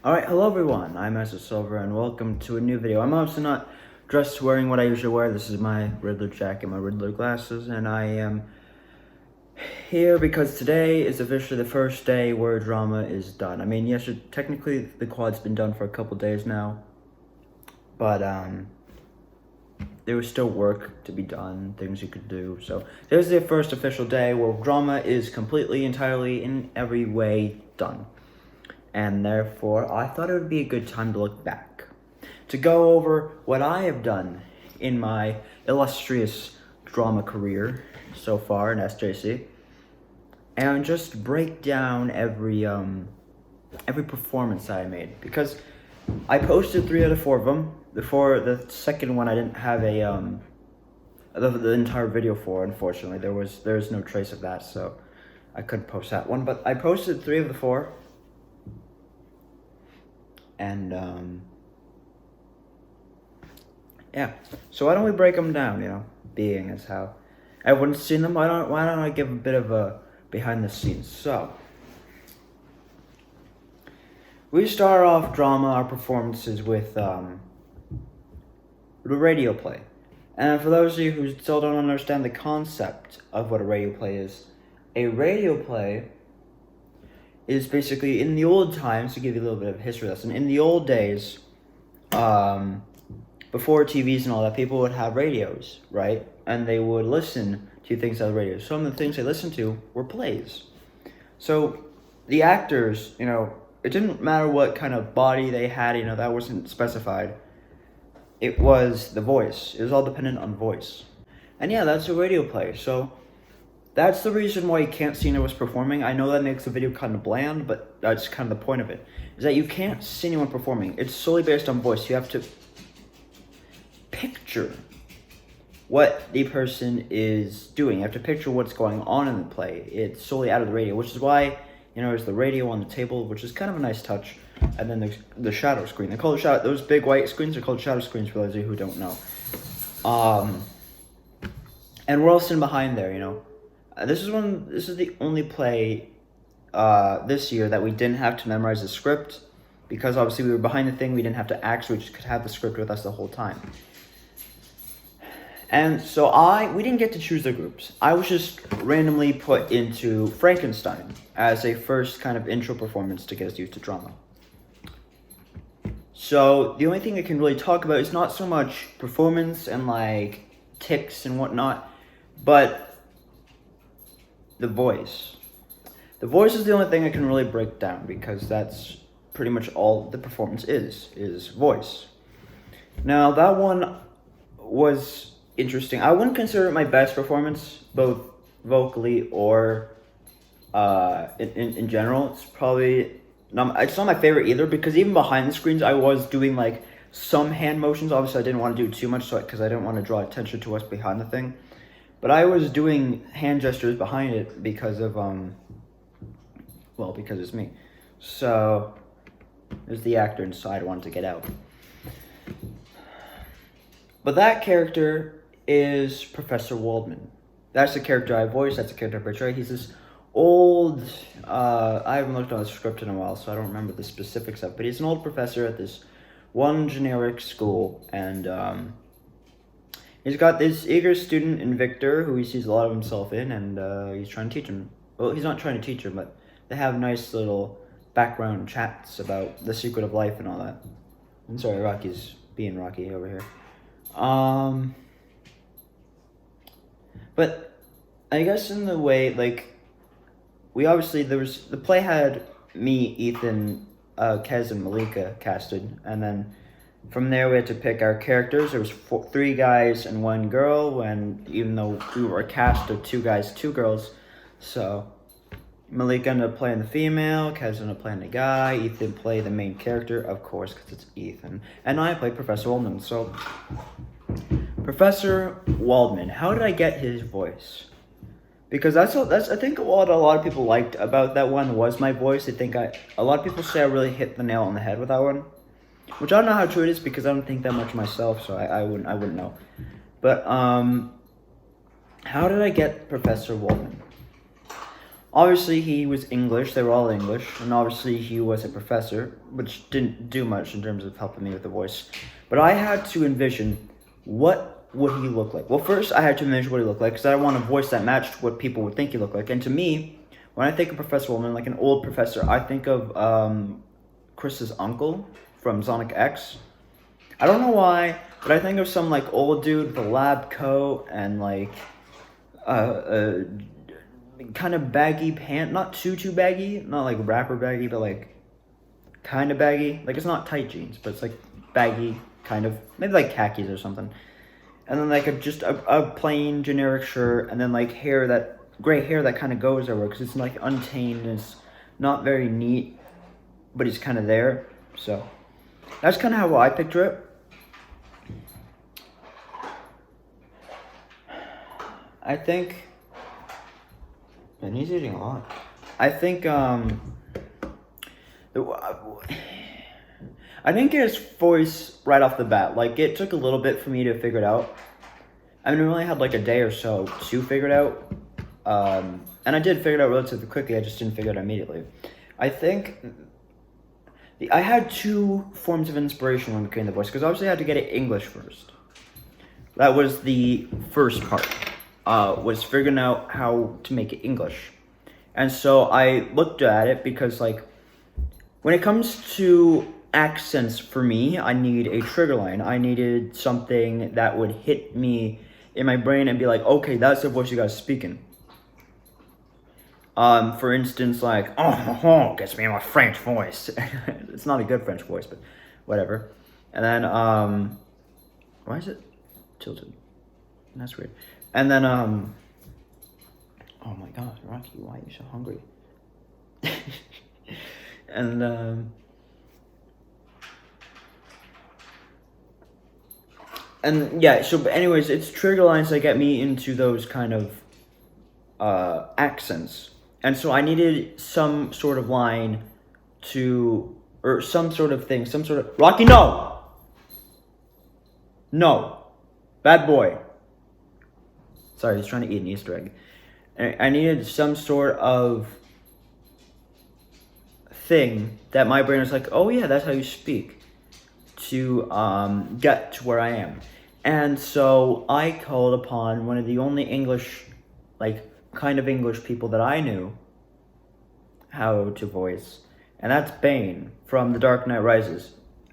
Alright, hello everyone, I'm Ezra Silver and welcome to a new video. I'm obviously not dressed wearing what I usually wear. This is my Riddler jacket, my Riddler glasses, and I am here because today is officially the first day where drama is done. I mean, yes, technically the quad's been done for a couple days now, but there was still work to be done, things you could do. So there's the first official day where drama is completely, entirely, in every way done. And therefore, I thought it would be a good time to look back, to go over what I have done in my illustrious drama career so far in SJC, and just break down every performance I made, because I posted 3 out of 4 of them. The second one I didn't have the entire video for, unfortunately. There's no trace of that, so I couldn't post that one. But I posted 3 of the 4. And, yeah. So why don't we break them down, being as how everyone's seen them. Why don't I give a bit of a behind the scenes? So, we start off our performances with, the radio play. And for those of you who still don't understand the concept of what a radio play is, a radio play is basically, in the old times, to give you a little bit of a history lesson, in the old days, before TVs and all that, people would have radios, right? And they would listen to things on the radio. Some of the things they listened to were plays. So the actors, it didn't matter what kind of body they had, that wasn't specified. It was the voice. It was all dependent on voice. And yeah, that's a radio play. So that's the reason why you can't see anyone performing. I know that makes the video kind of bland, but that's kind of the point of it, is that you can't see anyone performing. It's solely based on voice. You have to picture what the person is doing. You have to picture what's going on in the play. It's solely out of the radio, which is why, there's the radio on the table, which is kind of a nice touch. And then there's the shadow screen. They call it shadow. Those big white screens are called shadow screens, for those of you who don't know. And we're all sitting behind there, This is the only play this year that we didn't have to memorize the script, because obviously we were behind the thing. We didn't have to act, so we just could have the script with us the whole time. And so we didn't get to choose the groups. I was just randomly put into Frankenstein as a first kind of intro performance to get us used to drama. So the only thing I can really talk about is not so much performance and like tics and whatnot, but the voice. The voice is the only thing I can really break down, because that's pretty much all the performance is voice. Now, that one was interesting. I wouldn't consider it my best performance, both vocally or in general. It's not my favorite either, because even behind the screens, I was doing like some hand motions. Obviously, I didn't want to do too much, because I didn't want to draw attention to us behind the thing. But I was doing hand gestures behind it because of, because it's me. So, there's the actor inside I wanted to get out. But that character is Professor Waldman. That's the character I voiced, that's the character I portray. He's this old, I haven't looked on the script in a while, so I don't remember the specifics of it, but he's an old professor at this one generic school, and he's got this eager student in Victor, who he sees a lot of himself in, and he's trying to teach him. Well, he's not trying to teach him, but they have nice little background chats about the secret of life and all that. I'm sorry, Rocky's being Rocky over here. But I guess in the way, the play had me, Ethan, Kez, and Malika casted, and then from there we had to pick our characters. There was 3 guys and 1 girl, and even though we were a cast of 2 guys, 2 girls, so Malika ended up playing the female, Kez ended up playing the guy, Ethan played the main character, of course, because it's Ethan, and I played Professor Waldman. So, Professor Waldman, how did I get his voice? Because that's I think what a lot of people liked about that one was my voice. A lot of people say I really hit the nail on the head with that one, which I don't know how true it is, because I don't think that much myself, so I wouldn't know. But how did I get Professor Waldman? Obviously, he was English. They were all English. And obviously, he was a professor, which didn't do much in terms of helping me with the voice. But I had to envision what would he look like. Well, first, I had to envision what he looked like because I want a voice that matched what people would think he looked like. And to me, when I think of Professor Wholesome, like an old professor, I think of Chris's uncle from Sonic X. I don't know why, but I think of some like old dude with a lab coat and like kind of baggy pant, not too baggy, not like rapper baggy, but like kind of baggy. Like it's not tight jeans, but it's like baggy, kind of, maybe like khakis or something. And then like just a plain generic shirt, and then like gray hair that kind of goes everywhere because it's like untamed and it's not very neat, but it's kind of there. So that's kind of how I picture it. I think, and he's eating a lot. I think I didn't get his voice right off the bat. Like it took a little bit for me to figure it out. I mean, I only had like a day or so to figure it out. And I did figure it out relatively quickly. I just didn't figure it out immediately. I think I had two forms of inspiration when creating the voice, because obviously I had to get it English first. That was the first part, was figuring out how to make it English. And so I looked at it because, like, when it comes to accents for me, I need a trigger line. I needed something that would hit me in my brain and be like, okay, that's the voice you guys speaking. For instance, like, oh, gets me in my French voice. It's not a good French voice, but whatever. And then, why is it tilted? That's weird. And then, oh my God, Rocky, why are you so hungry? And yeah, so but anyways, it's trigger lines that get me into those kind of accents. And so I needed some sort of line or some sort of thing, some sort of, Rocky, no! No. Bad boy. Sorry, he's trying to eat an Easter egg. I needed some sort of thing that my brain was like, oh yeah, that's how you speak, to get to where I am. And so I called upon one of the only English, like, kind of English people that I knew how to voice, and that's Bane from The Dark Knight Rises.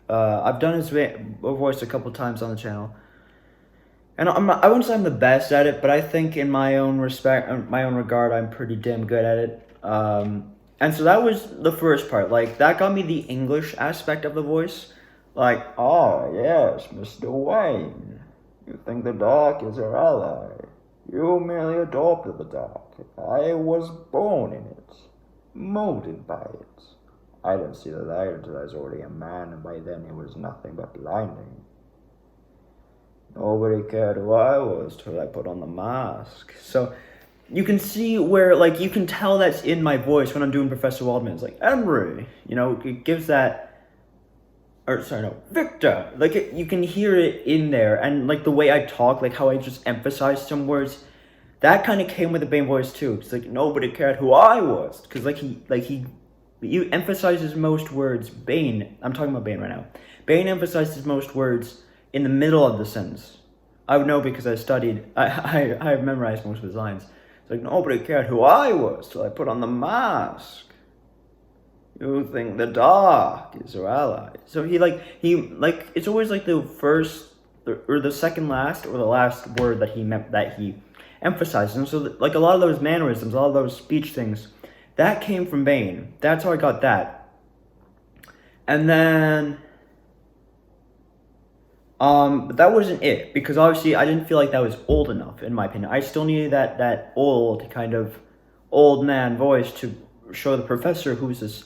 I've done his voice a couple times on the channel, and I wouldn't say I'm the best at it, but I think in my own regard, I'm pretty damn good at it. And so that was the first part. Like, that got me the English aspect of the voice. Like, oh, yes, Mr. Wayne. You think the dark is your ally. You merely adopted the dark. I was born in it. Molded by it. I didn't see the light until I was already a man, and by then it was nothing but blinding. Nobody cared who I was till I put on the mask. So you can see where, like, you can tell that's in my voice when I'm doing Professor Waldman. It's like, Emery, you know, it gives that, or sorry, no, Victor. Like, you can hear it in there, and like the way I talk, like how I just emphasize some words, that kind of came with the Bane voice too. It's like nobody cared who I was, because you emphasizes most words. Bane, I'm talking about Bane right now. Bane emphasizes most words in the middle of the sentence. I would know because I studied. I've memorized most of his lines. It's like nobody cared who I was till I put on the mask. You think the dark is your ally. So he it's always like the first or the second last or the last word that he emphasizes. And so like a lot of those mannerisms, a lot of those speech things, that came from Bane. That's how I got that. And then but that wasn't it, because obviously I didn't feel like that was old enough, in my opinion. I still needed that old kind of old man voice to show the professor, who's this,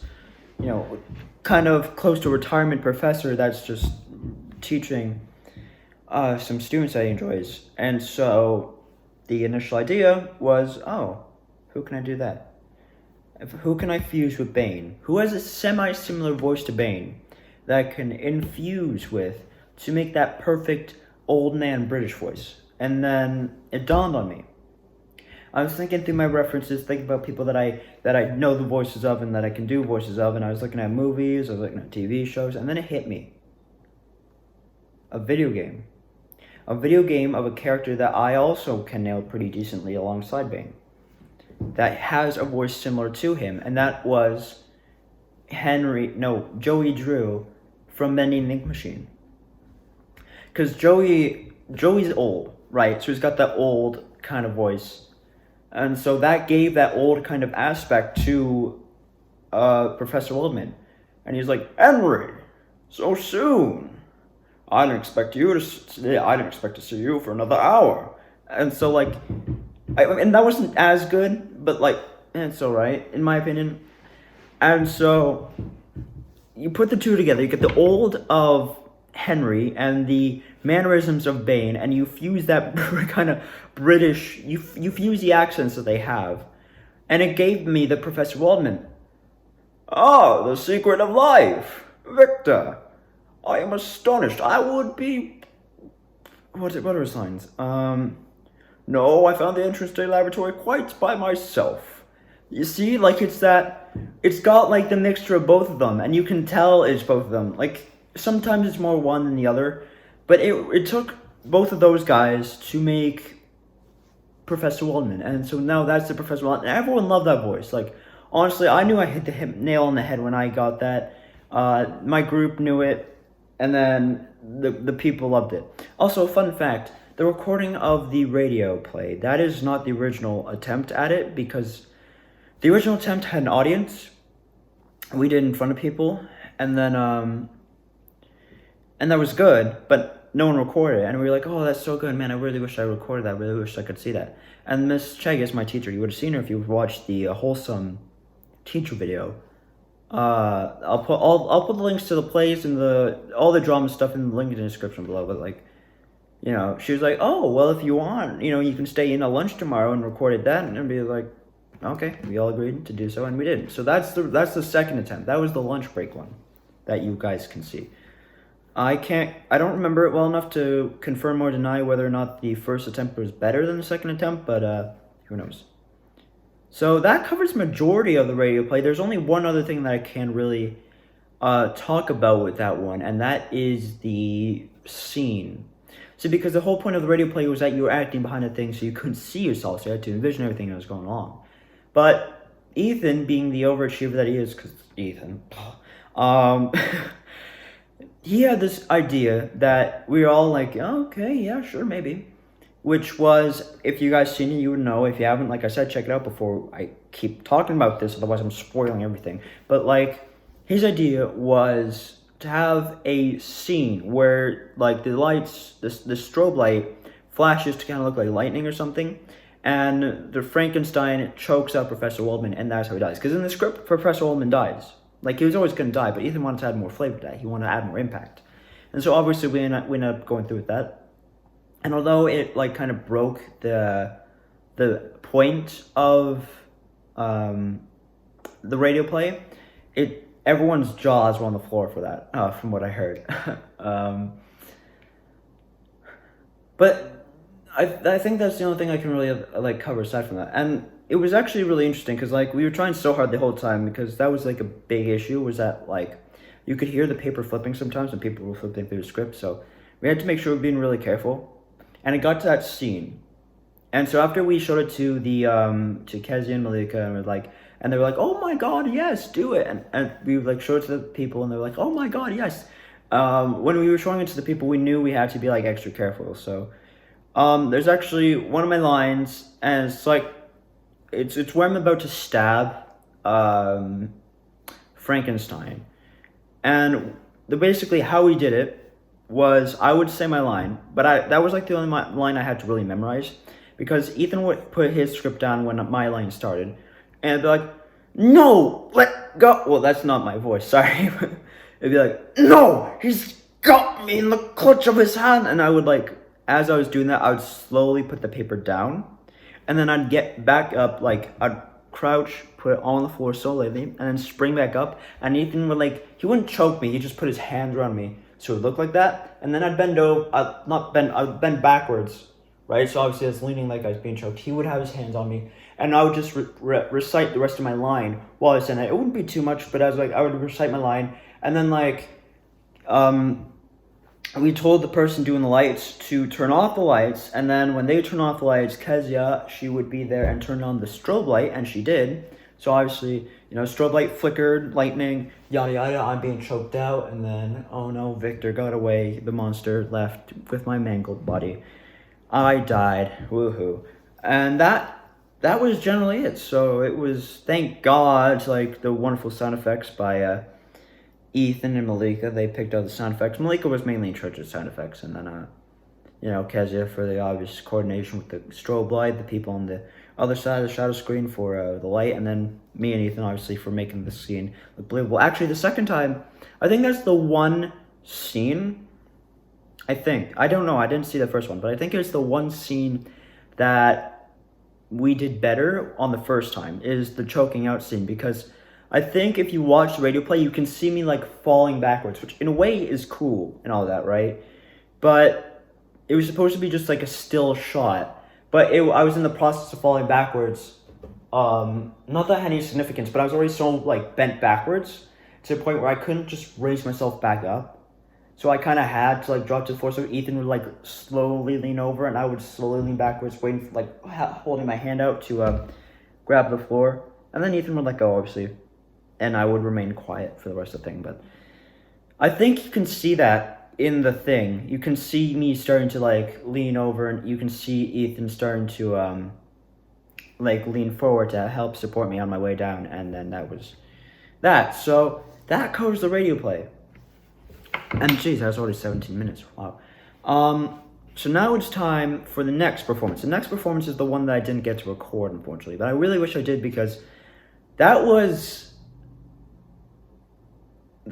you know, kind of close to retirement professor that's just teaching some students that he enjoys. And so the initial idea was, oh, who can I do that? Who can I fuse with Bane? Who has a semi-similar voice to Bane that I can infuse with to make that perfect old man British voice? And then it dawned on me. I was thinking through my references, thinking about people that I know the voices of and that I can do voices of, and I was looking at movies, I was looking at TV shows, and then it hit me. A video game. A video game of a character that I also can nail pretty decently alongside Bane. That has a voice similar to him, and that was Joey Drew from Mending the Ink Machine. Because Joey's old, right? So he's got that old kind of voice. And so that gave that old kind of aspect to Professor Wildman. And he's like, Henry, so soon. I didn't expect to see you for another hour. And so, like, and that wasn't as good, but, like, it's alright, in my opinion. And so, you put the two together, you get the old of Henry and the mannerisms of Bane, and you fuse that kind of British, you fuse the accents that they have, and it gave me the Professor Waldman. Oh, the secret of life, Victor. I am astonished. I would be. What are his lines? No, I found the entrance to the laboratory quite by myself. You see, like it's got like the mixture of both of them, and you can tell it's both of them. Like sometimes it's more one than the other, but it took both of those guys to make Professor Waldman, and so now that's the Professor Waldman. Everyone loved that voice. Like honestly, I knew I hit the nail on the head when I got that. My group knew it. And then the people loved it. Also, fun fact, the recording of the radio play, that is not the original attempt at it, because the original attempt had an audience. We did in front of people, and then, and that was good, but no one recorded it. And we were like, oh, that's so good, man, I really wish I recorded that, I really wish I could see that. And Miss Chegas, my teacher, you would have seen her if you watched the Wholesome teacher video. I'll put the links to the plays and all the drama stuff in the link in the description below. But like, you know, she was like, oh well, if you want, you know, you can stay in at lunch tomorrow and recorded that, and be like, okay, we all agreed to do so, and we did. So that's the second attempt. That was the lunch break one that you guys can see. I don't remember it well enough to confirm or deny whether or not the first attempt was better than the second attempt, but who knows. So that covers majority of the radio play. There's only one other thing that I can really talk about with that one, and that is the scene. So because the whole point of the radio play was that you were acting behind a thing so you couldn't see yourself, so you had to envision everything that was going on. But Ethan, being the overachiever that he is, because Ethan, he had this idea that we were all like, oh, okay, yeah, sure, maybe. Which was, if you guys seen it, you would know. If you haven't, like I said, check it out before I keep talking about this, otherwise I'm spoiling everything. But like, his idea was to have a scene where like the lights, the strobe light flashes to kind of look like lightning or something, and the Frankenstein chokes out Professor Waldman, and that's how he dies. Because in the script, Professor Waldman dies. Like, he was always going to die, but Ethan wanted to add more flavor to that. He wanted to add more impact. And so obviously we ended up going through with that. And although it like kind of broke the point of the radio play, everyone's jaws were on the floor for that, from what I heard. But I think that's the only thing I can really like cover aside from that. And it was actually really interesting because like we were trying so hard the whole time, because that was like a big issue, was that like you could hear the paper flipping sometimes when people were flipping through the script. So we had to make sure we were being really careful. And it got to that scene, and so after we showed it to to Kezia and Malika, and they were like, "Oh my God, yes, do it!" And we like showed it to the people, and they were like, "Oh my God, yes!" When we were showing it to the people, we knew we had to be like extra careful. So, there's actually one of my lines, and it's like, it's where I'm about to stab Frankenstein, and basically how we did it was I would say my line, but that was like the only line I had to really memorize, because Ethan would put his script down when my line started, and it'd be like, no, let go. Well, that's not my voice, sorry. It'd be like, no, he's got me in the clutch of his hand. And I would like, as I was doing that, I would slowly put the paper down, and then I'd get back up, like I'd crouch, put it on the floor slowly, and then spring back up, and Ethan would like, he wouldn't choke me, he'd just put his hands around me. So it would look like that, and then I'd bend over, I'd bend backwards right? So obviously I was leaning like I was being choked. He would have his hands on me, and I would just recite the rest of my line while I was saying it. It wouldn't be too much, but I would recite my line, and then um, we told the person doing the lights to turn off the lights, and then when they turn off the lights, Kezia, she would be there and turn on the strobe light, and she did. So obviously, strobe light flickered, lightning, yada yada, I'm being choked out, and then, oh no, Victor got away, the monster left with my mangled body. I died, woohoo. And that was generally it. So it was, thank God, like the wonderful sound effects by Ethan and Malika. They picked out the sound effects. Malika was mainly in charge of sound effects, and then Kezia for the obvious coordination with the strobe light, the people on the other side of the shadow screen for the light, and then me and Ethan obviously for making the scene look believable. Actually, the second time, I think that's the one scene, I don't know, I didn't see the first one, but I think it's the one scene that we did better on the first time, is the choking out scene, because I think if you watch the radio play, you can see me like falling backwards, which in a way is cool and all that, right? But it was supposed to be just like a still shot, but I was in the process of falling backwards. Not that had any significance, but I was already so like bent backwards to the point where I couldn't just raise myself back up. So I kind of had to like drop to the floor. So Ethan would like slowly lean over, and I would slowly lean backwards, waiting for, like holding my hand out to grab the floor, and then Ethan would let go, obviously, and I would remain quiet for the rest of the thing. But I think you can see that in the thing. You can see me starting to like lean over, and you can see Ethan starting to like lean forward to help support me on my way down, and then that was that. So that covers the radio play. And geez, that was already 17 minutes. Wow. So now it's time for the next performance. The next performance is the one that I didn't get to record, unfortunately, but I really wish I did, because that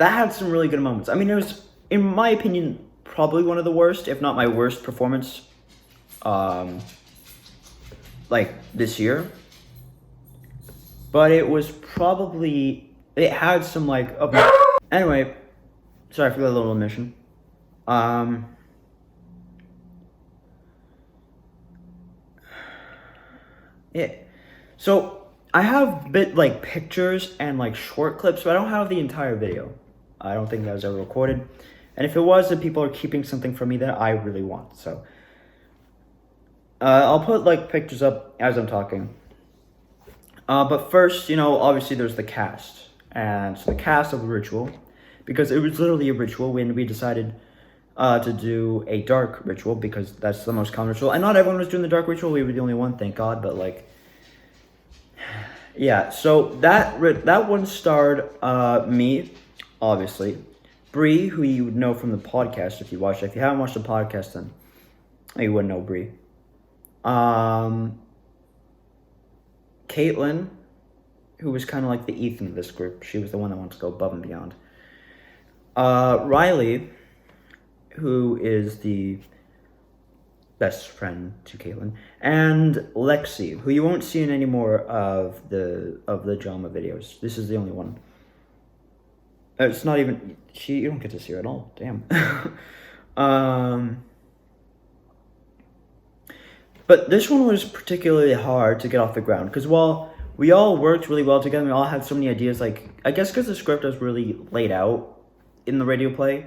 had some really good moments. I mean, it was, in my opinion, probably one of the worst, if not my worst performance, like this year. But it was probably, it had some like, anyway, sorry for the little omission. Yeah. So I have like pictures and like short clips, but I don't have the entire video. I don't think that was ever recorded. And if it was, then people are keeping something from me that I really want. So I'll put like pictures up as I'm talking. But first, obviously there's the cast. And so the cast of the ritual, because it was literally a ritual when we decided to do a dark ritual, because that's the most common ritual. And not everyone was doing the dark ritual. We were the only one, thank God. But like, yeah. So that one starred me, obviously, Bree, who you would know from the podcast if you watched it. If you haven't watched the podcast, then you wouldn't know Bree. Caitlin, who was kind of like the Ethan of this group. She was the one that wanted to go above and beyond. Riley, who is the best friend to Caitlin, and Lexi, who you won't see in any more of the drama videos. This is the only one. It's not even, you don't get to see her at all. Damn. But this one was particularly hard to get off the ground, because while we all worked really well together, we all had so many ideas, like, I guess because the script was really laid out in the radio play,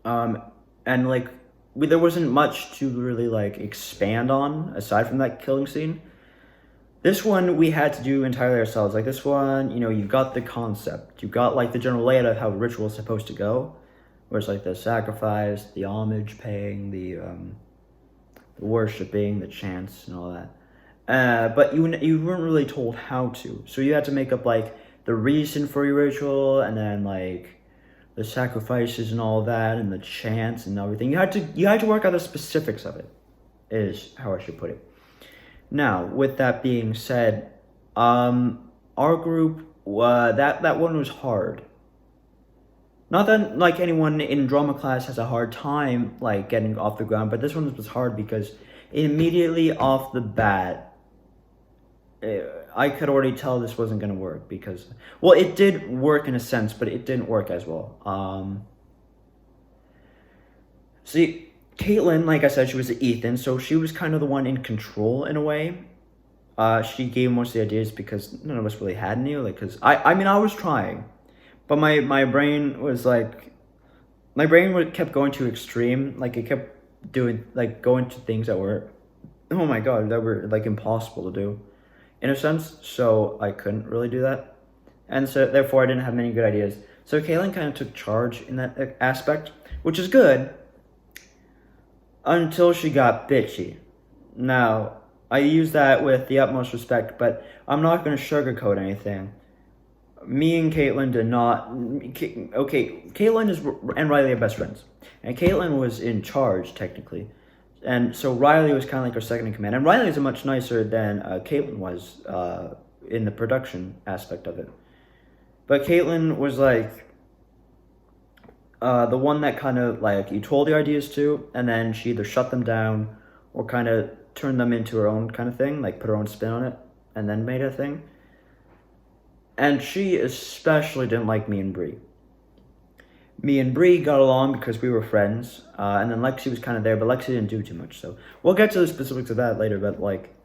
and like, there wasn't much to really like expand on aside from that killing scene. This one we had to do entirely ourselves. Like this one, you've got the concept, you've got like the general layout of how the ritual is supposed to go, where it's like the sacrifice, the homage paying, the worshipping, the chants, and all that. But you weren't really told how to, so you had to make up like the reason for your ritual, and then like the sacrifices and all that, and the chants and everything. You had to work out the specifics of it, is how I should put it. Now, with that being said, our group, that one was hard. Not that like anyone in drama class has a hard time like getting off the ground, but this one was hard because immediately off the bat, I could already tell this wasn't going to work, because, well, it did work in a sense, but it didn't work as well. See, Caitlin, like I said, she was the Ethan, so she was kind of the one in control in a way. She gave most of the ideas because none of us really had any. Like, cause I mean, I was trying, but my brain was like, kept going to extreme. Like, it kept doing like going to things that were, oh my god, that were like impossible to do, in a sense. So I couldn't really do that, and so therefore I didn't have many good ideas. So Caitlin kind of took charge in that aspect, which is good, until she got bitchy. Now, I use that with the utmost respect, but I'm not going to sugarcoat anything. Me and Caitlin did not. Okay, Caitlin and Riley are best friends, and Caitlin was in charge technically, and so Riley was kind of like her second in command. And Riley is much nicer than Caitlin was in the production aspect of it. But Caitlin was like the one that kind of like you told the ideas to, and then she either shut them down or kind of turned them into her own kind of thing, like put her own spin on it, and then made a thing. And she especially didn't like me and Bree. Me and Bree got along because we were friends, and then Lexi was kind of there, but Lexi didn't do too much, so we'll get to the specifics of that later, but like,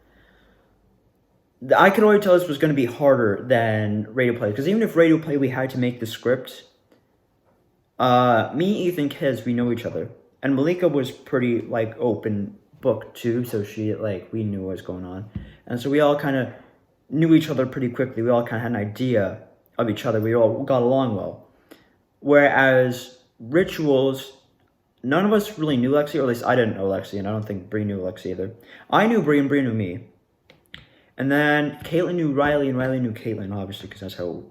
I could already tell this was going to be harder than radio play, because even if radio play we had to make the script, me, Ethan, Kez, we know each other, and Malika was pretty like open book too, so she like we knew what was going on, and so we all kind of knew each other pretty quickly. We all kind of had an idea of each other. We all got along well. Whereas rituals, none of us really knew Lexi, or at least I didn't know Lexi, and I don't think Bree knew Lexi either. I knew Bree, and Bree knew me. And then Caitlin knew Riley, and Riley knew Caitlin, obviously, because that's how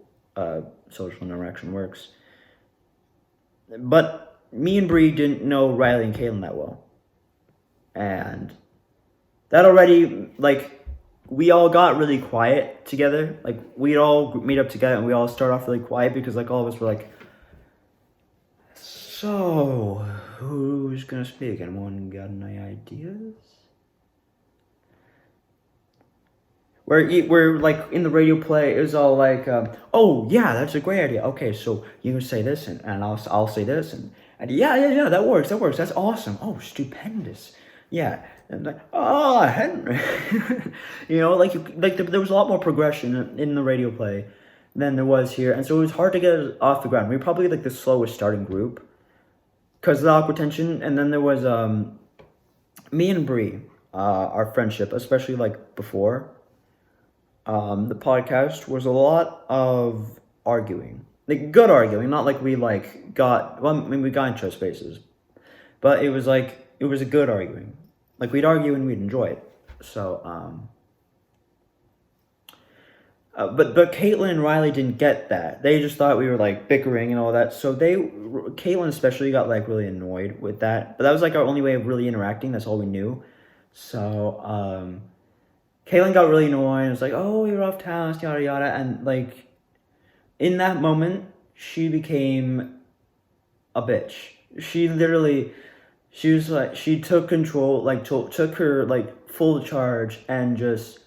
social interaction works. But me and Bree didn't know Riley and Caitlin that well. And that already, like, we all got really quiet together. Like, we'd all meet up together, and we all start off really quiet because, like, all of us were like, so, who's gonna speak? Anyone got any ideas? Where like, in the radio play, it was all like, oh, yeah, that's a great idea. Okay, so you can say this, and I'll say this, and yeah, that works, that's awesome. Oh, stupendous. Yeah. And like, oh, Henry. You know, there was a lot more progression in the radio play than there was here. And so it was hard to get it off the ground. We were probably like the slowest starting group because of the awkward tension. And then there was me and Bree, our friendship, especially like before the podcast, was a lot of arguing. Like, good arguing, not like we like got, well, I mean, we got into spaces. But it was like, it was a good arguing. Like, we'd argue and we'd enjoy it. So, but Caitlin and Riley didn't get that. They just thought we were, like, bickering and all that. So Caitlin especially got, like, really annoyed with that. But that was, like, our only way of really interacting. That's all we knew. So, Caitlin got really annoyed. It was like, oh, you're off task, yada, yada. And, like, in that moment, she became a bitch. She literally... She was like, she took control, like, took her, like, full charge and just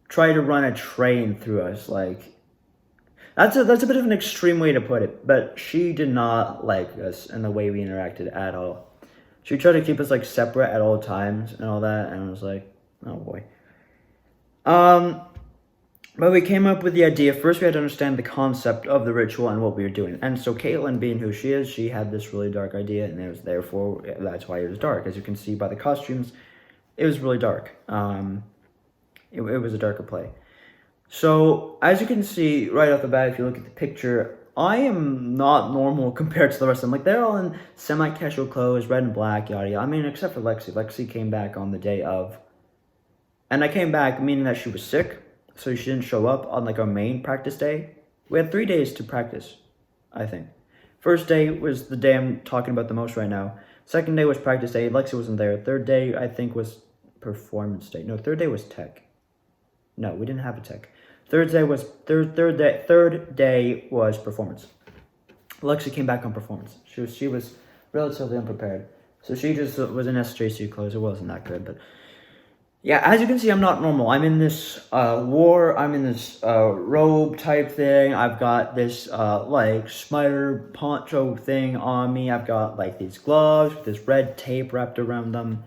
tried to run a train through us. Like, that's a bit of an extreme way to put it, but she did not like us and the way we interacted at all. She tried to keep us, like, separate at all times and all that, and I was like, oh boy. But we came up with the idea. First, we had to understand the concept of the ritual and what we were doing. And so Caitlin, being who she is, she had this really dark idea, and it was therefore, that's why it was dark. As you can see by the costumes, it was really dark. It was a darker play. So, as you can see right off the bat, if you look at the picture, I am not normal compared to the rest of them. Like, they're all in semi-casual clothes, red and black, yada yada. I mean, except for Lexi. Lexi came back on the day of. And I came back meaning that she was sick. So she didn't show up on, like, our main practice day. We had 3 days to practice, I think. First day was the day I'm talking about the most right now. Second day was practice day. Lexi wasn't there. Third day, I think, was performance day. No, third day was tech. No, we didn't have a tech. Third day was performance. Lexi came back on performance. She was relatively unprepared. So she just was in SJC clothes. It wasn't that good, but... Yeah, as you can see, I'm not normal. I'm in this I'm in this robe type thing. I've got this like spider poncho thing on me. I've got like these gloves with this red tape wrapped around them.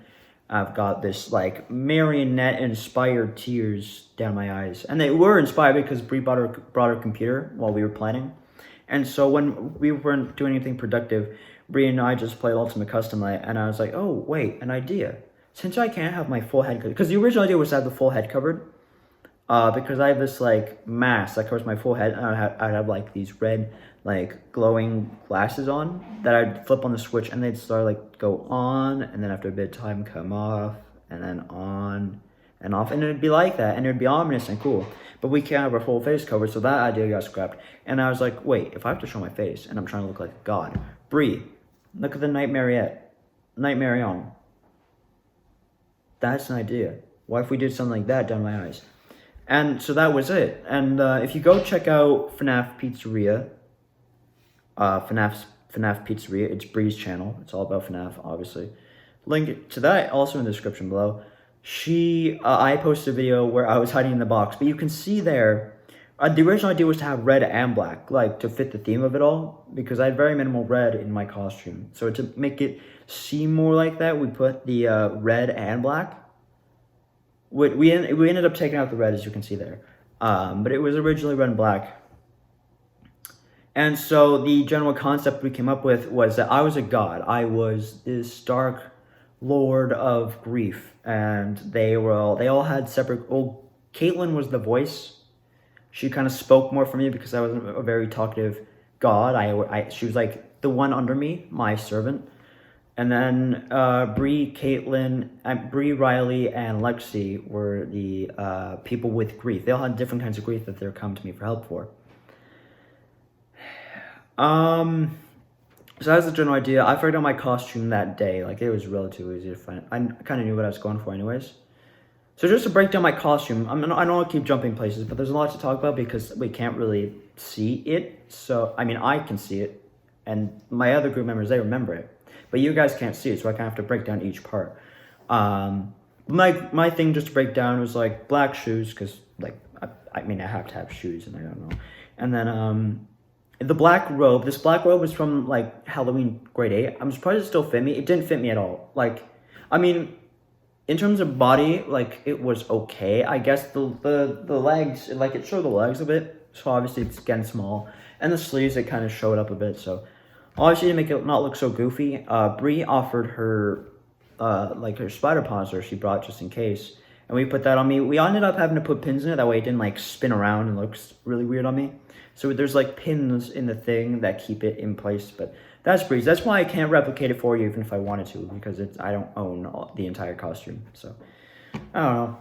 I've got this like marionette inspired tears down my eyes. And they were inspired because Brie brought her computer while we were planning. And so when we weren't doing anything productive, Brie and I just played Ultimate Custom Night, and I was like, oh, wait, an idea. Since I can't have my full head covered, because the original idea was to have the full head covered, because I have this, like, mask that covers my full head, and I'd have like, these red, like, glowing glasses on that I'd flip on the switch, and they'd start, like, go on, and then after a bit of time, come off, and then on, and off, and it'd be like that, and it'd be ominous and cool. But we can't have our full face covered, so that idea got scrapped. And I was like, wait, if I have to show my face, and I'm trying to look like a god, Brie, look at the Nightmarion. That's an idea. What if we did something like that down my eyes? And so that was it. And if you go check out FNAF Pizzeria, FNAF Pizzeria, it's Brie's channel. It's all about FNAF, obviously. Link to that also in the description below. I posted a video where I was hiding in the box, but you can see there, the original idea was to have red and black, like to fit the theme of it all, because I had very minimal red in my costume. So to make it seem more like that, we put the red and black. We ended up taking out the red, as you can see there, but it was originally red and black. And so the general concept we came up with was that I was a god. I was this dark lord of grief, and they all had separate. Well, Caitlin was the voice. She kind of spoke more for me because I was a very talkative god. She was like the one under me, my servant. And then Brie, Caitlin, Brie, Riley, and Lexi were the people with grief. They all had different kinds of grief that they're come to me for help for. So that's the general idea. I figured out my costume that day. Like, it was relatively easy to find. I kind of knew what I was going for anyways. So just to break down my costume, I know I keep jumping places, but there's a lot to talk about because we can't really see it. So, I mean, I can see it, and my other group members, they remember it. But you guys can't see it, so I kind of have to break down each part. My thing just to break down was, like, black shoes, because, like, I mean, I have to have shoes, and I don't know. And then, the black robe, this black robe was from, like, Halloween grade 8. I'm surprised it still fit me. It didn't fit me at all. Like, I mean, in terms of body, like, it was okay. I guess the legs, like, it showed the legs a bit. So, obviously, it's again small. And the sleeves, it kind of showed up a bit. So, obviously, to make it not look so goofy, Brie offered her, like, her spider pauser she brought just in case. And we put that on me. We ended up having to put pins in it. That way it didn't, like, spin around and looks really weird on me. So there's, like, pins in the thing that keep it in place. But that's Breeze. That's why I can't replicate it for you even if I wanted to. Because I don't own the entire costume. So, I don't know.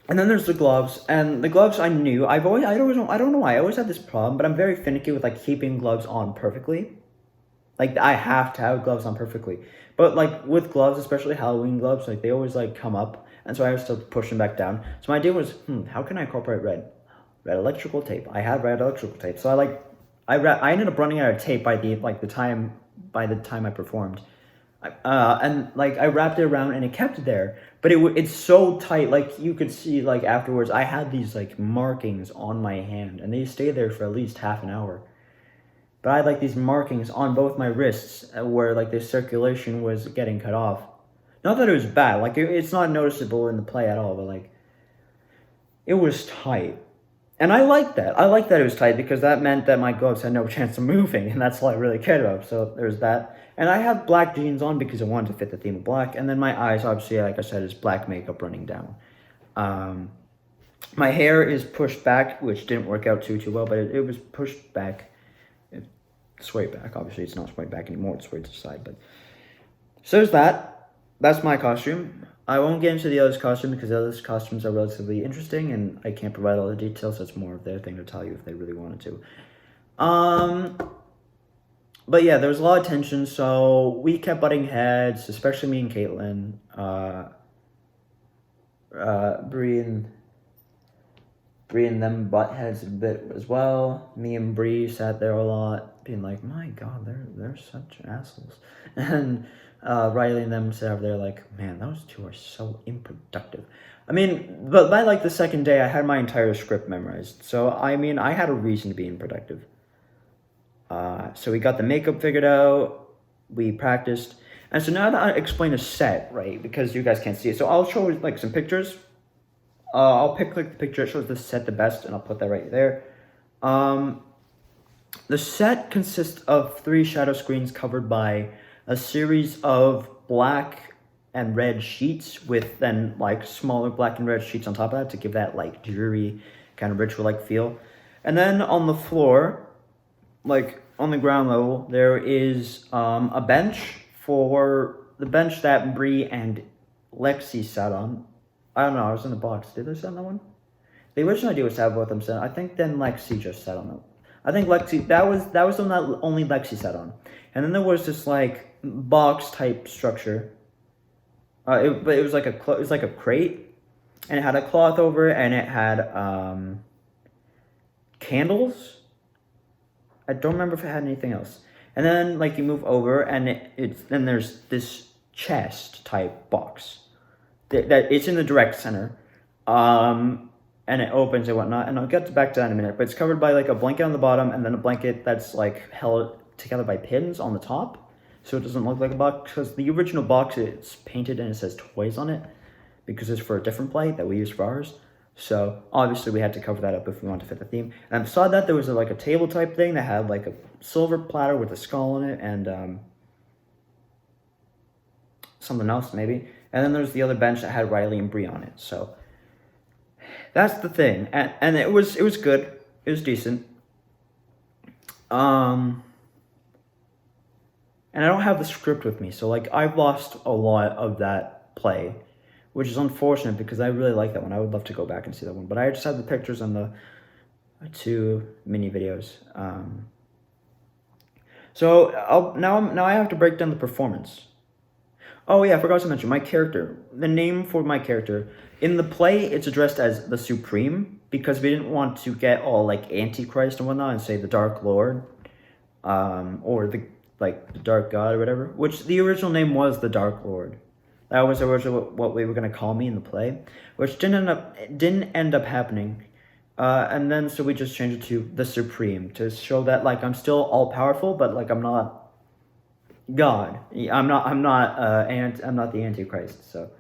And then there's the gloves. And the gloves I knew. I don't know why. I always have this problem. But I'm very finicky with, like, keeping gloves on perfectly. Like, I have to have gloves on perfectly. But, like, with gloves, especially Halloween gloves, like, they always, like, come up. And so I have to push them back down. So my idea was, how can I incorporate red? Red electrical tape. I had red electrical tape. So I ended up running out of tape by the time I performed. And, like, I wrapped it around and it kept it there. But it's so tight, like, you could see, like, afterwards, I had these, like, markings on my hand. And they stayed there for at least half an hour. But I had, like, these markings on both my wrists where, like, the circulation was getting cut off. Not that it was bad. Like, it's not noticeable in the play at all. But, like, it was tight. And I liked that. I liked that it was tight because that meant that my gloves had no chance of moving. And that's all I really cared about. So there's that. And I have black jeans on because I wanted to fit the theme of black. And then my eyes, obviously, like I said, is black makeup running down. My hair is pushed back, which didn't work out too well. But it was pushed back. Swayed back. Obviously, it's not swayed back anymore. It's swayed to the side. But so there's that. That's my costume. I won't get into the other's costume because the other's costumes are relatively interesting and I can't provide all the details. That's more of their thing to tell you if they really wanted to. But yeah, there was a lot of tension, so we kept butting heads, especially me and Caitlin. Brie and Bree and them butt heads a bit as well. Me and Bree sat there a lot, being like, my God, they're such assholes. And Riley and them sat over there like, man, those two are so unproductive. I mean, but by like the second day, I had my entire script memorized. So, I mean, I had a reason to be unproductive. So we got the makeup figured out, we practiced. And so now to explain a set, right, because you guys can't see it. So I'll show like some pictures. I'll pick like the picture that shows the set the best, and I'll put that right there. The set consists of 3 shadow screens covered by a series of black and red sheets with then like smaller black and red sheets on top of that to give that like dreary kind of ritual-like feel. And then on the floor, like on the ground level, there is a bench for the bench that Bree and Lexi sat on. I don't know, I was in the box. Did they sit on that one? The original idea was to have both of them sit on. I think then Lexi just sat on it. I think Lexi, that was the one that only Lexi sat on. And then there was this like box type structure. But it was like a crate, and it had a cloth over it, and it had candles. I don't remember if it had anything else. And then like you move over, and then there's this chest type box that it's in the direct center, and it opens and whatnot. And I'll get back to that in a minute. But it's covered by like a blanket on the bottom, and then a blanket that's like held together by pins on the top, so it doesn't look like a box. Because the original box, it's painted and it says toys on it, because it's for a different play that we use for ours. So obviously we had to cover that up if we wanted to fit the theme. And beside that, there was like a table type thing that had like a silver platter with a skull on it and something else maybe. And then there's the other bench that had Riley and Bree on it. So that's the thing. And it was good. It was decent. And I don't have the script with me, so like I've lost a lot of that play, which is unfortunate because I really like that one. I would love to go back and see that one, but I just have the pictures on the 2 mini videos. So now I have to break down the performance. Oh yeah, I forgot to mention my character. The name for my character in the play, it's addressed as the Supreme because we didn't want to get all like Antichrist and whatnot and say the Dark Lord, or the Dark God or whatever. Which the original name was the Dark Lord. That was originally what we were gonna call me in the play, which didn't end up happening. And then so we just changed it to the Supreme to show that like I'm still all powerful, but like I'm not God. I'm not the Antichrist. So,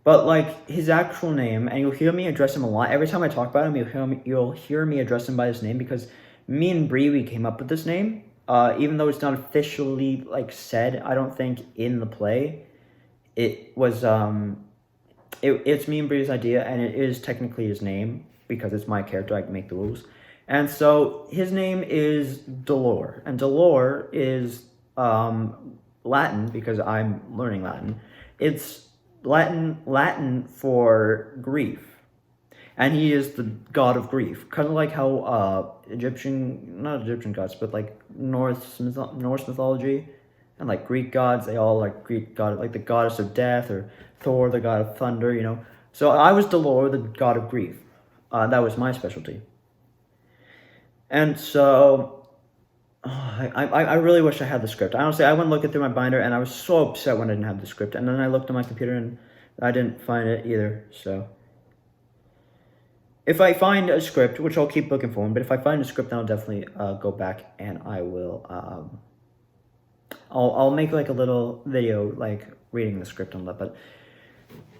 but like his actual name, and you'll hear me address him a lot. Every time I talk about him, you'll hear me address him by his name because me and Bree, we came up with this name. Even though it's not officially like said, I don't think in the play, it was it's me and Bree's idea, and it is technically his name because it's my character. I can make the rules, and so his name is Dolor, and Dolor is Latin because I'm learning Latin. It's Latin for grief. And he is the god of grief, kind of like how not Egyptian gods, but like Norse mythology, and like Greek gods, they all like Greek god, like the goddess of death, or Thor, the god of thunder, you know. So I was Dolor, the god of grief. That was my specialty. And so, I really wish I had the script. Honestly, I went looking through my binder, and I was so upset when I didn't have the script. And then I looked on my computer, and I didn't find it either, so. If I find a script, which I'll keep looking for, but if I find a script, then I'll definitely go back and I will, I'll make like a little video, like reading the script on that. But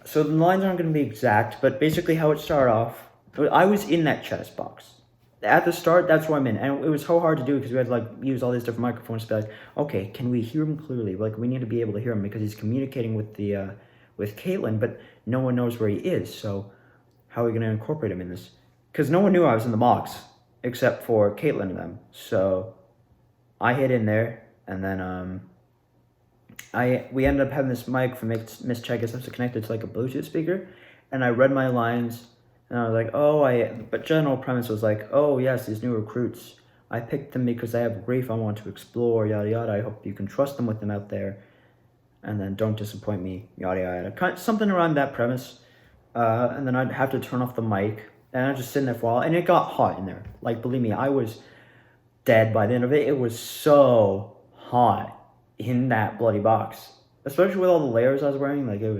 so the lines aren't going to be exact, but basically how it started off, I was in that chest box. At the start, that's where I'm in, and it was so hard to do because we had to like use all these different microphones to be like, okay, can we hear him clearly? Like we need to be able to hear him because he's communicating with the with Caitlin, but no one knows where he is, so. How are we going to incorporate him in this? Because no one knew I was in the box, except for Caitlin and them. So I hid in there, and then we ended up having this mic from Miss Chegas that's connected to like a Bluetooth speaker, and I read my lines, and I was like, but general premise was like, oh yes, these new recruits, I picked them because they have grief I want to explore, yada yada, I hope you can trust them with them out there, and then don't disappoint me, yada yada, something around that premise. and then I'd have to turn off the mic, and I'd just sit in there for a while, and it got hot in there. Like, believe me, I was dead by the end of it. It was so hot in that bloody box, especially with all the layers I was wearing. Like, it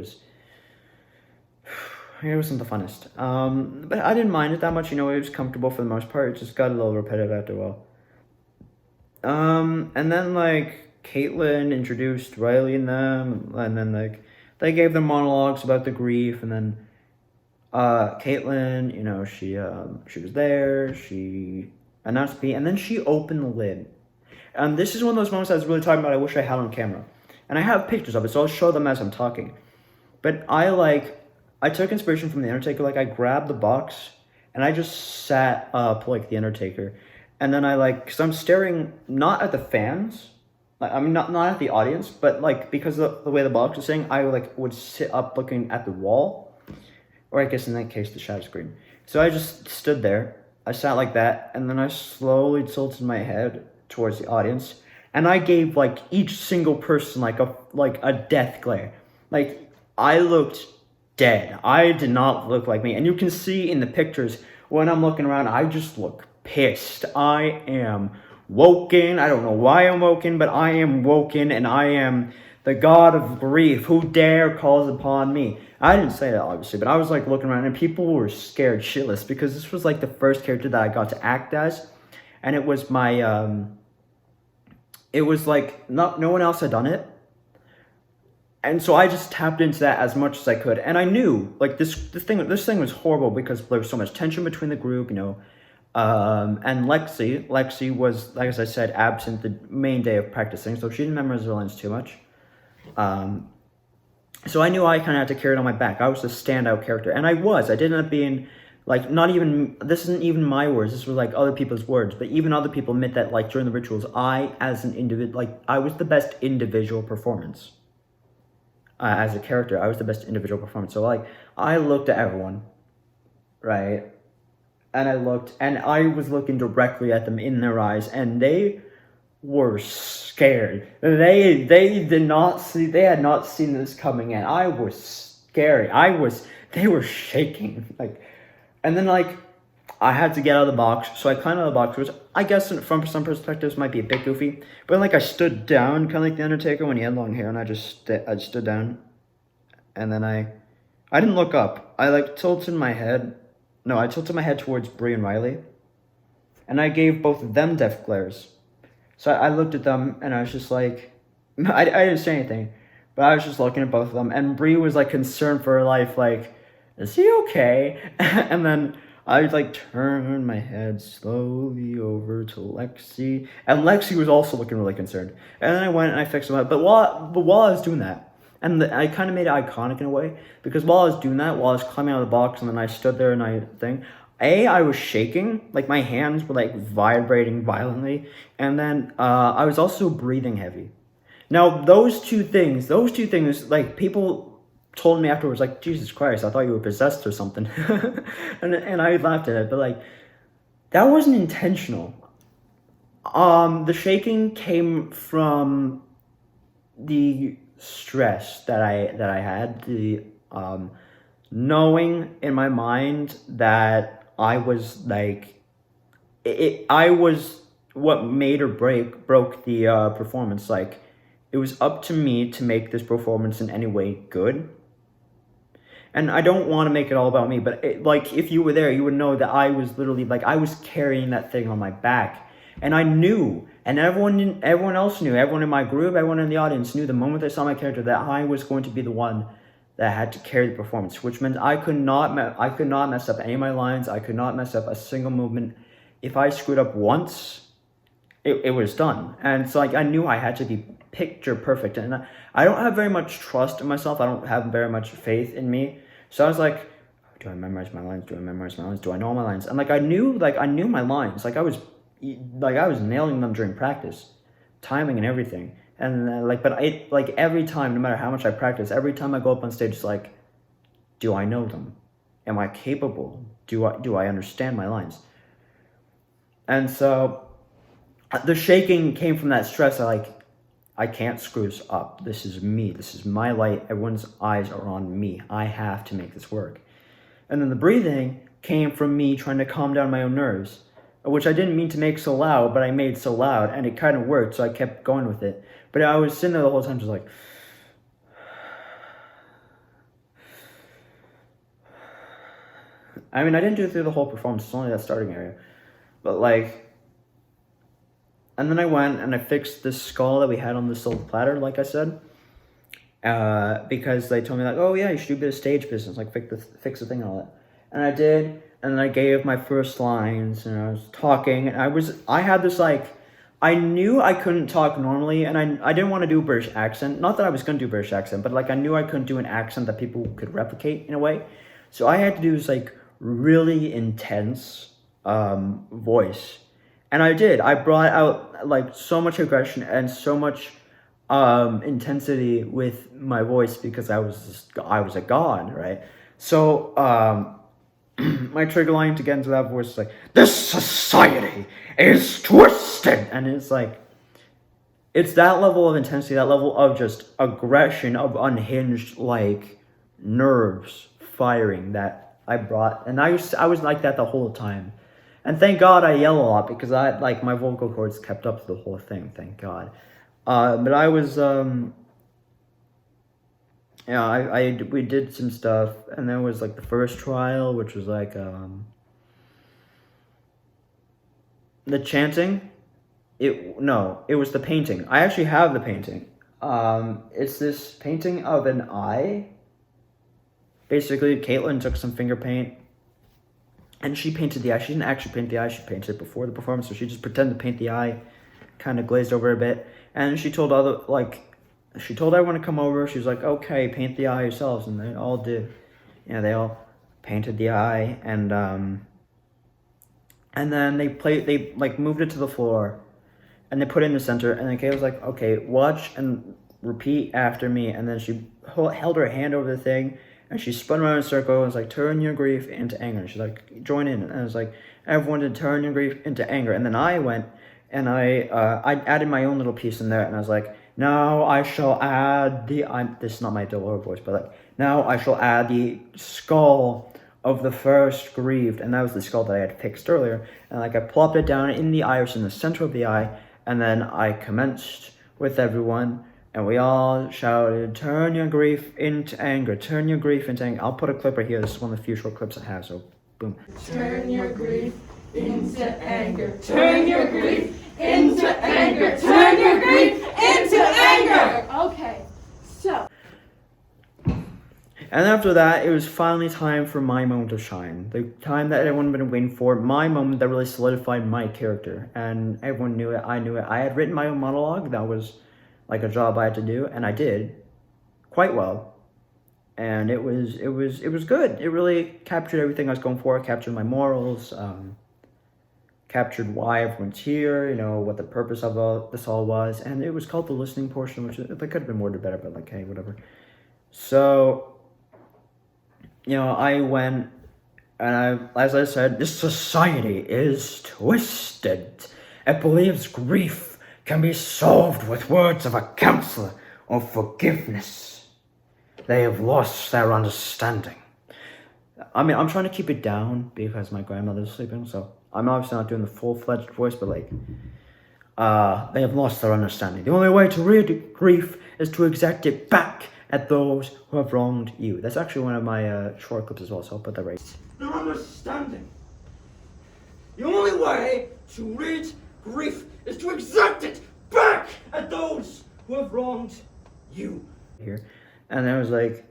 wasn't the funnest. But I didn't mind it that much. It was comfortable for the most part. It just got a little repetitive after a while. And then, like, Caitlin introduced Riley and them, and then, like, they gave them monologues about the grief, and then Caitlin, she was there, she announced me, and then she opened the lid. And this is one of those moments I was really talking about I wish I had on camera. And I have pictures of it, so I'll show them as I'm talking. But I took inspiration from The Undertaker. Like, I grabbed the box, and I just sat up like The Undertaker. And then because I'm staring not at the fans, I mean, not at the audience, but, like, because of the way the box is sitting, I, would sit up looking at the wall. Or I guess in that case, the shadow screen. So I just stood there. I sat like that, and then I slowly tilted my head towards the audience. And I gave, like, each single person, like a death glare. Like, I looked dead. I did not look like me. And you can see in the pictures, when I'm looking around, I just look pissed. I am woken. I don't know why I'm woken, but I am woken, and I am the god of grief. Who dare calls upon me? I didn't say that, obviously, but I was, like, looking around, and people were scared shitless, because this was, like, the first character that I got to act as, and it was my, it was, like, no one else had done it, and so I just tapped into that as much as I could, and I knew, like, this thing was horrible, because there was so much tension between the group, and Lexi was, like, as I said, absent the main day of practicing, so she didn't memorize the lines too much. So I knew I kind of had to carry it on my back. I was the standout character, and I did end up being, like, this isn't even my words, this was, like, other people's words, but even other people admit that, like, during the rituals, I, as an individual, like, I was the best individual performance. As a character, I was the best individual performance. So, like, I looked at everyone, right? And I was looking directly at them in their eyes, and they were scared. They had not seen this coming in. I was scary. They were shaking. Like, and then, like, I had to get out of the box, so I climbed out of the box, which I guess from some perspectives might be a bit goofy, but, like, I stood down, kind of like The Undertaker when he had long hair, and I stood down, and then I didn't look up. I tilted my head towards Bree and Riley, and I gave both of them death glares. So I looked at them, and I was just like, I didn't say anything, but I was just looking at both of them, and Bree was, like, concerned for her life, like, is he okay? And then I, like, turned my head slowly over to Lexi, and Lexi was also looking really concerned. And then I went and I fixed them up, but while I was doing that, and I kind of made it iconic in a way, because while I was doing that, while I was climbing out of the box, and then I stood there and I was shaking, like, my hands were, like, vibrating violently, and then I was also breathing heavy. Now, those two things, like, people told me afterwards, like, Jesus Christ, I thought you were possessed or something, and I laughed at it, but, like, that wasn't intentional. The shaking came from the stress that I had, the knowing in my mind that I was, like, I was what made or broke the performance. Like, it was up to me to make this performance in any way good. And I don't want to make it all about me, but like, if you were there, you would know that I was literally, like, I was carrying that thing on my back, and I knew, and everyone else knew, everyone in my group, everyone in the audience knew the moment they saw my character that I was going to be the one that had to carry the performance, which meant I could not mess up any of my lines. I could not mess up a single movement. If I screwed up once, it was done. And so, like, I knew I had to be picture perfect, and I don't have very much trust in myself. I don't have very much faith in me. So I was like, do I memorize my lines? Do I memorize my lines? Do I know all my lines? And, like, I knew my lines. Like, I was nailing them during practice, timing and everything. And but every time, no matter how much I practice, every time I go up on stage, it's like, do I know them? Am I capable? Do I understand my lines? And so the shaking came from that stress. I can't screw this up. This is me. This is my light. Everyone's eyes are on me. I have to make this work. And then the breathing came from me trying to calm down my own nerves, which I didn't mean to make so loud, but I made so loud, and it kind of worked, so I kept going with it. But I was sitting there the whole time just like... I mean, I didn't do it through the whole performance, it's only that starting area. But like... And then I went and I fixed this skull that we had on this little platter, like I said. Because they told me like, oh yeah, you should do a bit of stage business, like fix the thing and all that. And I did, and then I gave my first lines, and I was talking, and I had this like, I knew I couldn't talk normally, and I didn't want to do a British accent. Not that I was going to do a British accent, but like I knew I couldn't do an accent that people could replicate in a way. So I had to do this like really intense voice. And I did. I brought out like so much aggression and so much intensity with my voice because I was a god, right? So my trigger line to get into that voice is like, this society is twisted, and it's like, it's that level of intensity, that level of just aggression, of unhinged like nerves firing that I brought, and I was like that the whole time. And thank God I yell a lot because my vocal cords kept up the whole thing, thank God. But I was, we did some stuff, and there was like the first trial, which was like, the chanting. It was the painting. I actually have the painting. It's this painting of an eye. Basically, Caitlin took some finger paint, and she painted the eye. She didn't actually paint the eye. She painted it before the performance, so she just pretended to paint the eye, kind of glazed over a bit. And she told everyone to come over. She was like, okay, paint the eye yourselves. And they all did. Yeah, they all painted the eye. And then they like moved it to the floor. And they put it in the center. And then Kay was like, okay, watch and repeat after me. And then she held her hand over the thing. And she spun around in a circle and was like, turn your grief into anger. And she's like, join in. And I was like, everyone to turn your grief into anger. And then I went and I added my own little piece in there. And I was like, now I shall add this is not my Delora voice, but like, now I shall add the skull of the first grieved. And that was the skull that I had fixed earlier. And like, I plopped it down in the iris in the center of the eye. And then I commenced with everyone. And we all shouted, turn your grief into anger, turn your grief into anger. I'll put a clip right here. This is one of the few short clips I have, so boom. Turn your grief into anger. Turn your grief into anger. Turn your grief into anger. Okay, so. And after that, it was finally time for my moment to shine. The time that everyone had been waiting for, my moment that really solidified my character. And everyone knew it, I knew it. I had written my own monologue. That was like a job I had to do, and I did quite well. And it was good. It really captured everything I was going for. It captured my morals, captured why everyone's here, what the purpose of this all was. And it was called the listening portion, which they could have been worded better, but like, hey, whatever. So, I went, and as I said, this society is twisted. It believes grief can be solved with words of a counselor or forgiveness. They have lost their understanding. I mean, I'm trying to keep it down because my grandmother's sleeping, so I'm obviously not doing the full-fledged voice, but like, they have lost their understanding. The only way to rid grief is to exact it back at those who have wronged you. That's actually one of my short clips as well, so I'll put that right. Their understanding. The only way to rid grief is to exact it back at those who have wronged you. Here. And I was like,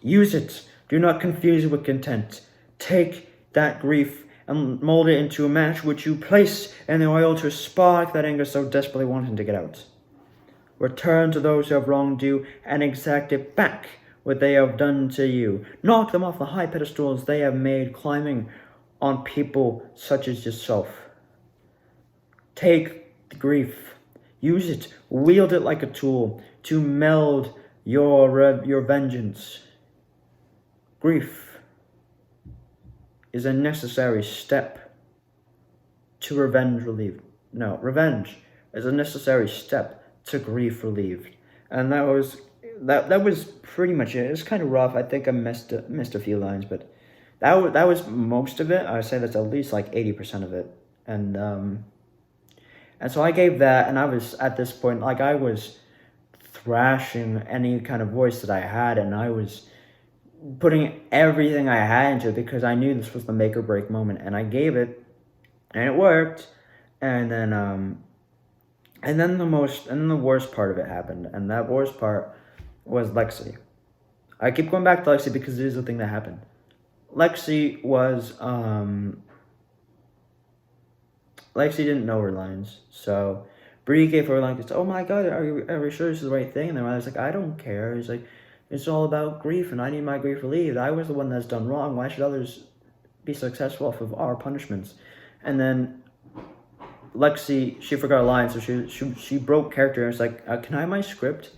use it. Do not confuse it with content. Take that grief and mold it into a match which you place in the oil to spark that anger so desperately wanting to get out. Return to those who have wronged you and exact it back what they have done to you. Knock them off the high pedestals they have made climbing on people such as yourself. Take the grief, use it, wield it like a tool to meld your vengeance. Grief is a necessary step to revenge relieved. No, revenge is a necessary step to grief relieved. And that was that was pretty much it. It was kind of rough. I think I missed a few lines, but that was most of it. I would say that's at least like 80% of it. And so I gave that, and I was at this point like I was thrashing any kind of voice that I had, and I was putting everything I had into it because I knew this was the make or break moment, and I gave it, and it worked. And then the worst part of it happened, and that worst part was Lexi. I keep going back to Lexi because it is the thing that happened. Lexi didn't know her lines, so Bree gave her lines. Oh my God, are you sure this is the right thing? And then I was like, I don't care. It's like, it's all about grief, and I need my grief relieved. I was the one that's done wrong. Why should others be successful off of our punishments? And then Lexi, she forgot a line, so she broke character. And was like, can I have my script?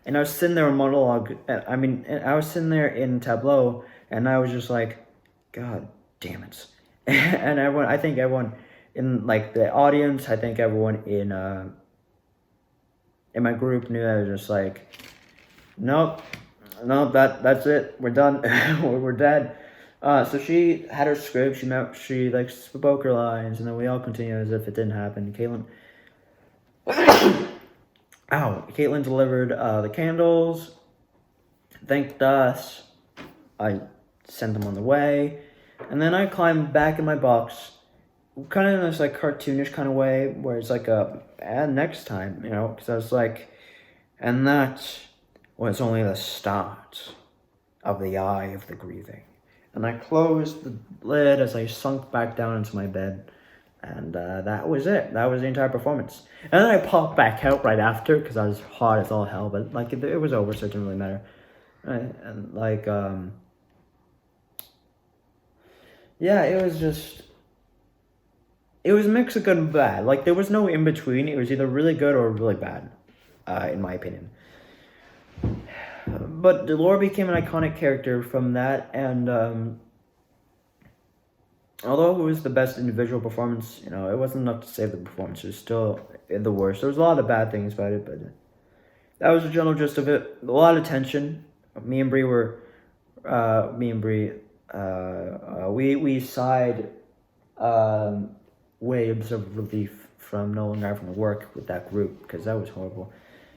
And I was sitting there in Monologue. I was sitting there in Tableau, and I was just like, God damn it. And I think everyone in like the audience, I think everyone in my group knew. I was just like, nope, that's it. We're done. We're dead. So she had her script. She like spoke her lines, and then we all continued as if it didn't happen. Caitlin delivered the candles, thanked us. I sent them on the way, and then I climbed back in my box, kind of in this like cartoonish kind of way, where it's like and next time, because I was like, and that was only the start of the eye of the grieving. And I closed the lid as I sunk back down into my bed. And that was it. That was the entire performance. And then I popped back out right after because I was hot as all hell. But like it was over, so it didn't really matter. Right? And like, yeah, it was a mix of good and bad. Like there was no in between. It was either really good or really bad, in my opinion. But Delore became an iconic character from that, and although it was the best individual performance, it wasn't enough to save the performance. It was still the worst. There was a lot of bad things about it, but that was the general gist of it. A lot of tension. Me and Bree, we sighed waves of relief from no longer having to work with that group because that was horrible.